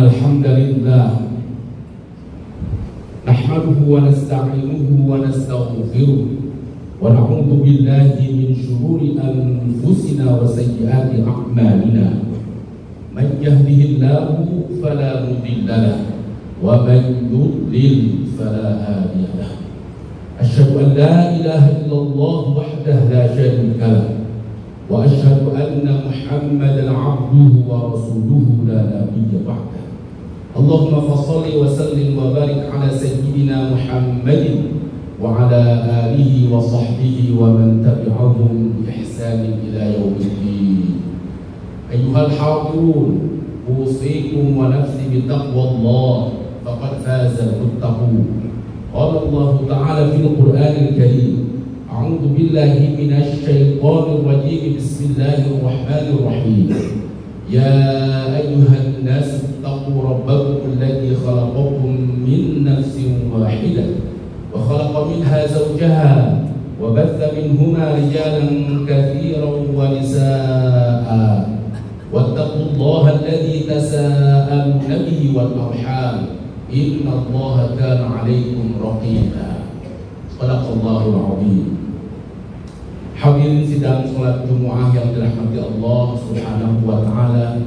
الحمد لله نحمده ونستعينه ونستغفره ونعوذ بالله من شرور أنفسنا وسيئات أعمالنا من يهده الله فلا مضل له ومن يضلل فلا هادي له أشهد أن لا إله إلا الله وحده لا شريك له وأشهد أن محمدا عبده ورسوله لا نبي بعده اللهم فصل وسلم وبارك على سيدنا محمد وعلى آله وصحبه ومن تبعهم بإحسان إلى يوم الدين أيها الحاضرون أوصيكم ونفسي بتقوى الله فقد فاز المتقون قال الله تعالى في القرآن الكريم أعوذ بالله من الشيطان الرجيم بسم الله الرحمن الرحيم يا أيها الناس اتقوا ربكم الذي خلقكم من نفس واحدة وخلق منها زوجها وبث منهما رجالا كثيرا ونساء واتقوا الله الذي تساءلون به والأرحام إن الله كان عليكم رقيبا صدق الله العظيم. Hadirin sidang salat Jumat yang dirahmati Allah Subhanahu wa taala.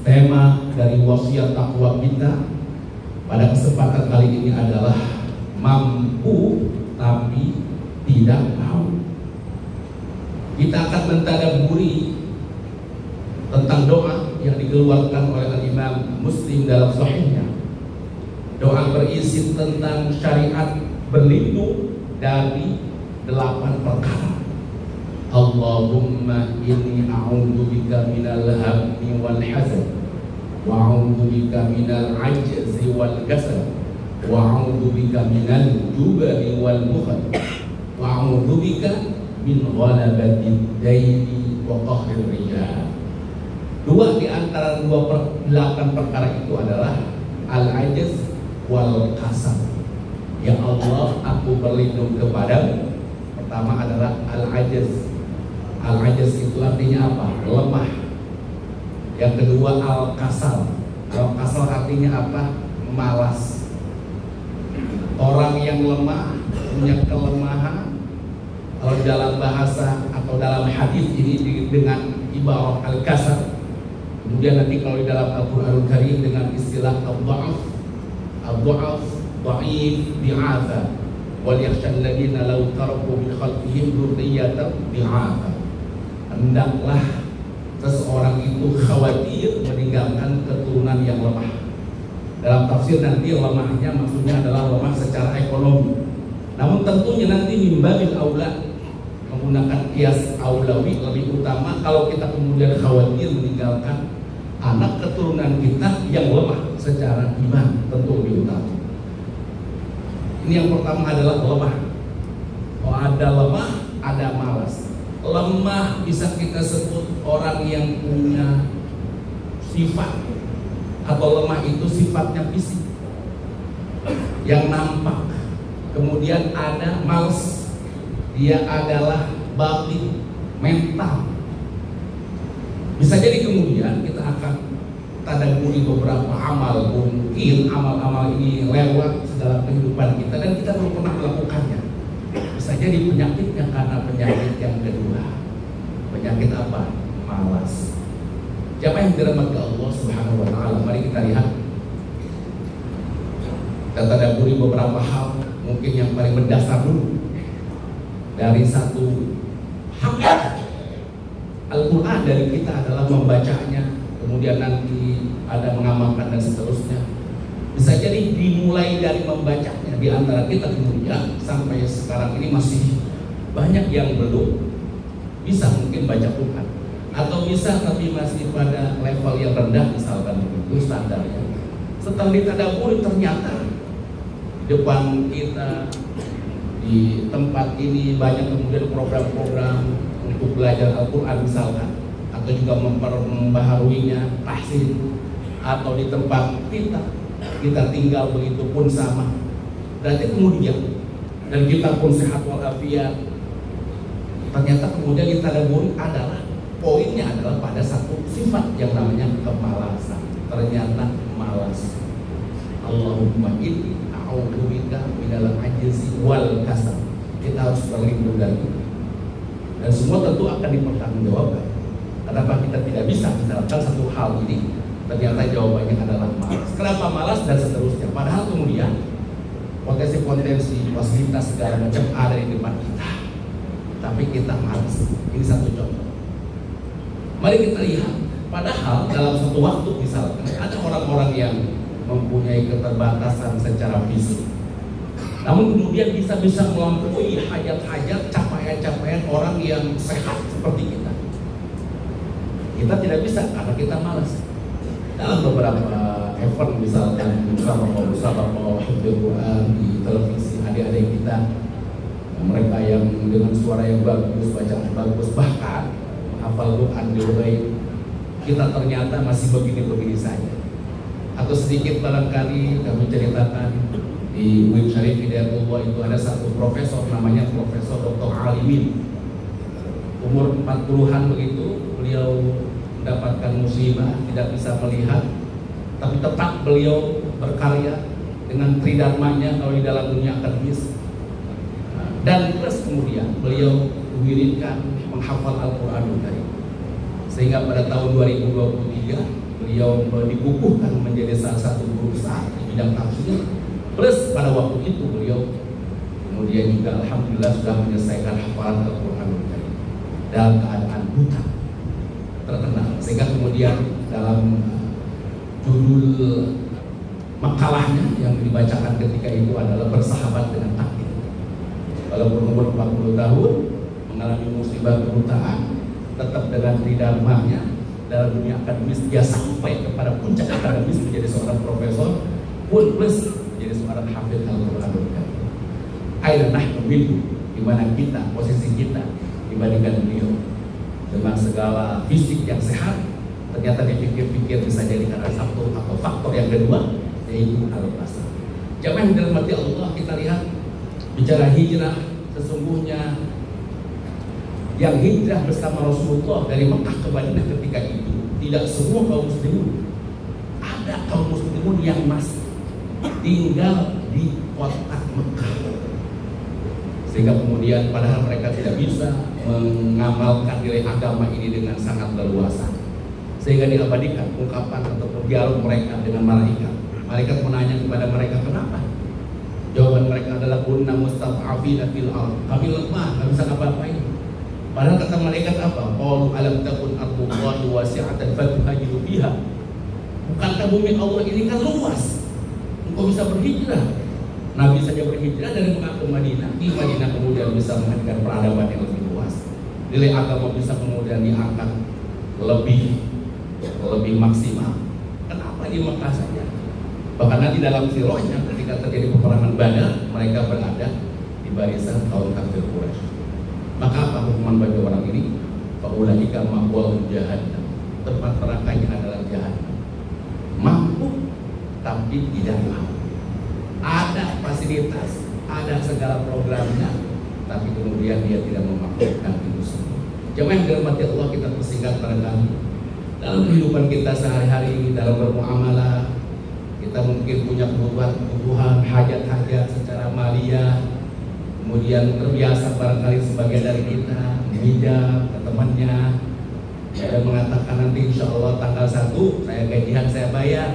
Tema dari wasiat takwa kita pada kesempatan kali ini adalah mampu tapi tidak mau. Kita akan mentadabburi tentang doa yang dikeluarkan oleh Imam Muslim dalam sahihnya. Doa berisi tentang syariat berlindung dari 8 perkara. Allahumma inni a'udzu bika minal hammi wal hazan wa a'udzu bika minal ajzi wal kasal wa a'udzu bika minal jubni wal bukhl wa a'udzu bika min ghalabatid daini wa qahrir rijal. Dua di antara 8 perkara itu adalah al-ajz wal kasal. Ya Allah, aku berlindung kepadamu. Pertama adalah al-ajz. Al-ajz itu artinya apa? Lemah. Yang kedua al-kasal. Al-kasal artinya apa? Malas. Orang yang lemah punya kelemahan. Kalau dalam bahasa atau dalam hadis ini dengan ibarat al-kasal. Kemudian nanti kalau di dalam Al-Qur'anul Karim dengan istilah al-dha'af. Al-dha'af, dha'if, bi'afa. Wal yakhshal ladina law taraku min khalfihim dzurriyyatan bi'afa. Hendaklah seseorang itu khawatir meninggalkan keturunan yang lemah. Dalam tafsir nanti lemahnya maksudnya adalah lemah secara ekonomi. Namun tentunya nanti mimbabil aula menggunakan kias aulawi lebih utama kalau kita kemudian khawatir meninggalkan anak keturunan kita yang lemah secara iman, tentu lebih utama. Ini yang pertama adalah lemah. Oh, ada lemah, ada malas. Lemah bisa kita sebut orang yang punya sifat, atau lemah itu sifatnya fisik yang nampak. Kemudian ada malas, dia adalah batin, mental. Bisa jadi kemudian kita akan tadabburi beberapa amal, mungkin amal-amal ini lewat dalam kehidupan kita dan kita belum pernah melakukannya. Bisa jadi penyakitnya karena penyakit yang kedua. Penyakit apa? Malas. Siapa yang dirahmati Allah Subhanahu wa taala? Mari kita lihat. Kita tadabburi beberapa hal, mungkin yang paling mendasar dulu. Dari satu hak Al-Quran dari kita adalah membacanya, kemudian nanti ada mengamalkan dan seterusnya. Bisa jadi dimulai dari membacanya. Di antara kita kemudian sampai sekarang ini masih banyak yang belum bisa mungkin baca Quran, atau bisa tapi masih pada level yang rendah misalkan begitu standarnya. Setelah ditadaburi ternyata depan kita di tempat ini banyak kemudian program-program untuk belajar Al-Quran misalkan, atau juga membaharuinya tahsin, atau di tempat kita tinggal begitu pun sama. Berarti kemudian dan kita pun sehat walafiat, ternyata kemudian kita tadabburi adalah poinnya adalah pada satu sifat yang namanya kemalasan. ternyata malas. Allahumma inni a'udzubika minal ajzi wal kasal. Kita harus berlindung dari itu. Dan semua tentu akan dipertanggungjawabkan. Kenapa kita tidak bisa misalkan satu hal ini? Ternyata jawabannya adalah malas. Kenapa malas dan seterusnya? Padahal kemudian potensi-potensi, fasilitas segala macam ada di depan kita, tapi kita malas. Ini satu contoh. Mari kita lihat. Padahal dalam satu waktu misalkan ada orang-orang yang mempunyai keterbatasan secara fisik, namun kemudian bisa melampaui hajat-hajat, capaian-capaian orang yang sehat seperti kita. Kita tidak bisa karena kita malas. Dalam beberapa event misalkan musabaqah hifdzul Quran di televisi, adik-adik kita, mereka yang dengan suara yang bagus, bacaan bagus, bahkan hafal Quran dengan baik, kita ternyata masih begini-begini saja. Atau sedikit barangkali kami ceritakan di UIN Syarif Hidayatullah itu ada satu profesor namanya Profesor Dr. Alimin, umur 40-an begitu, beliau mendapatkan musibah, tidak bisa melihat, tapi tetap beliau berkarya dengan tridharmanya kalau di dalam dunia akademis. Dan terus kemudian beliau wiridkan menghafal Al-Quranul Karim, sehingga pada tahun 2023 beliau dikukuhkan menjadi salah satu guru besar di bidang tafsir. Plus pada waktu itu beliau kemudian juga alhamdulillah sudah menyelesaikan hafalan Al-Quranul Karim dalam keadaan buta, terkenal, sehingga kemudian dalam judul makalahnya yang dibacakan ketika itu adalah bersahabat dengan takdir. Walaupun umur 40 tahun mengalami musibah kebutaan, tetap dengan tridharmanya dalam dunia akademis dia sampai kepada puncak akademis menjadi seorang profesor pun plus menjadi seorang hafidz Al-Quranul Karim. Aina nahnu minhu, di mana kita, posisi kita dibandingkan beliau. Dengan segala fisik yang sehat, ternyata dipikir-pikir bisa jadi karena satu atau faktor yang kedua, yaitu al-basar. Jamaah yang dirahmati Allah, kita lihat bicara hijrah, sesungguhnya yang hijrah bersama Rasulullah dari Mekah ke Madinah ketika itu tidak semua kaum muslimun. Ada kaum muslimun yang masih tinggal di kota Mekah, sehingga kemudian padahal mereka tidak bisa mengamalkan nilai agama ini dengan sangat leluasa, sehingga diabadikan ungkapan atau dialog mereka dengan malaikat. Malaikat menanya kepada mereka, kenapa? Jawaban mereka adalah kunna mustad'afina fil ardh, kami lemah, nggak bisa ngapa-ngapain. Padahal kata malaikat apa? Qalu alam takun ardullahi wasi'atan fatuhajiru fiha. Bukankah bumi Allah ini kan luas, engkau bisa berhijrah. Nabi saja berhijrah dari Mekah ke Madinah, di Madinah kemudian bisa menghadirkan peradaban yang lebih luas, nilai agama bisa kemudian diangkat lebih maksimal. Kenapa di Mekah saja? Bahkan nanti dalam sirahnya ketika terjadi peperangan Badar, mereka berada di barisan kaum kafir Quraisy. Maka apa hukuman bagi orang ini? Faulaika ma'wahum jahannam, tempat nerakanya adalah jahannam. Mampu tapi tidak mampu. Ada fasilitas, ada segala programnya, tapi kemudian dia tidak memakmurkan itu semua. Jemaah yang dirahmati Allah, kita persingkat barangkali dalam kehidupan kita sehari-hari, dalam bermuamalah, kita mungkin punya kebutuhan, hajat-hajat secara maliyah, kemudian terbiasa barangkali sebagian dari kita meminjam ke temannya, dan mengatakan nanti insya Allah tanggal 1 saya gajian, saya bayar.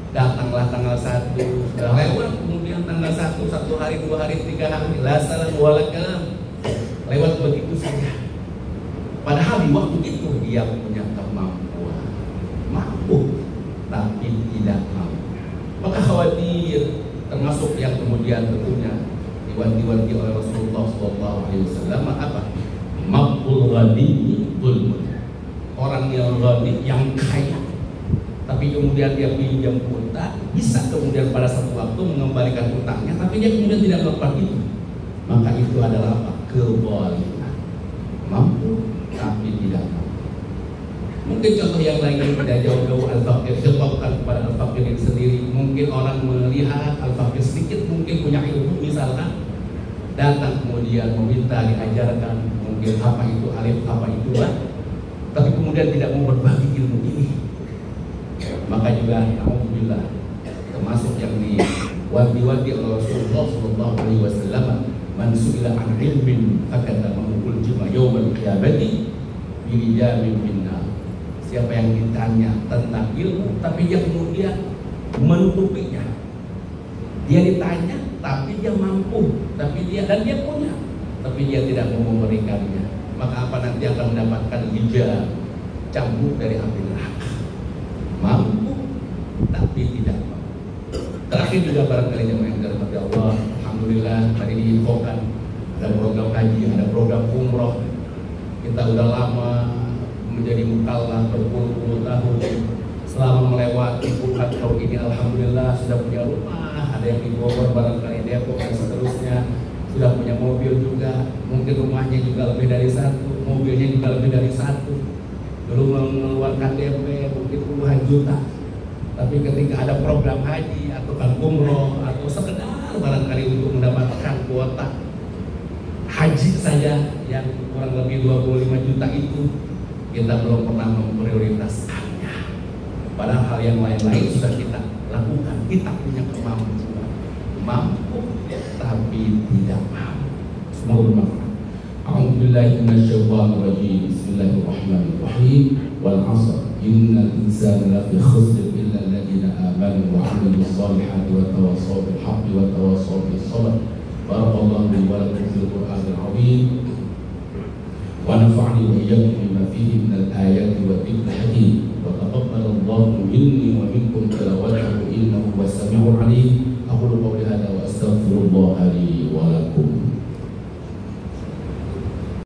Datanglah tanggal 1, sudah lewat, kemudian tanggal 1 hari, 2 hari, 3 hari, la salam walakalam, lewat begitu saja. Padahal di waktu itu dia punya kemampuan, mampu tapi tidak mampu. Maka khawatir, termasuk yang kemudian tentunya diwanti-wanti oleh Rasulullah SAW apa? Maqbul ghani zulmun. Orang yang ghani, yang kaya, tapi kemudian dia pinjam utang, bisa kemudian pada satu waktu mengembalikan utangnya, tapi dia kemudian tidak melakukan itu. Maka itu adalah apa? Kezaliman. Mampu tapi tidak mampu. Mungkin contoh yang lain tidak jauh-jauh al-faqir, contohkan kepada al-faqir ini sendiri. Mungkin orang melihat al-faqir sedikit mungkin punya ilmu, misalkan datang kemudian meminta diajarkan mungkin apa itu alif, apa itu ba, tapi kemudian tidak mau berbagi ilmu ini. Maka juga alhamdulillah termasuk yang diwanti-wanti oleh Rasulullah sallallahu alaihi wasallam, man su'ila an ilmin fakatamahu uljima yawmal qiyamati bilijamin minna. Siapa yang ditanya tentang ilmu tapi dia kemudian menutupinya, dia ditanya tapi dia mampu, tapi dia punya, tapi dia tidak mau memberikannya, maka apa nanti akan mendapatkan hijab, cambuk dari api neraka. Mampu tapi tidak mampu. Terakhir juga barangkali yang dirahmati Allah, alhamdulillah tadi diinfokan ada program haji, ada program umroh. Kita udah lama menjadi mukallaf berpuluh-puluh tahun, selama melewati puluhan tahun ini alhamdulillah sudah punya rumah, ada yang di Bogor, barangkali Depok dan seterusnya, sudah punya mobil juga, mungkin rumahnya juga lebih dari satu, mobilnya juga lebih dari satu. Dulu mengeluarkan DP mungkin puluhan juta, tapi ketika ada program haji atau umroh atau sekedar barangkali untuk mendapatkan kuota haji saja yang kurang lebih 25 juta itu, kita belum pernah memprioritaskannya. Padahal hal yang lain-lain sudah kita lakukan. Kita punya kemampuan, mampu tapi tidak mampu. Semoga bermanfaat. A'udzubillahi minasyaitonir rajim. Bismillahirrahmanirrahim. Wal 'ashr. Innal insana lafi khusr illa alladziina aamanu wa 'amilus shalihati wa tawassaw bil haqqi wa tawassaw bis sabr. Barakallahu li wa lakum fil Qur'anil 'azim. ونفعني وإياكم بما فيه من الآيات والذكر الحكيم وتقبل الله مني ومنكم تلاوته إنه هو السميع العليم. أقول قولي هذا وأستغفر الله لي ولكم.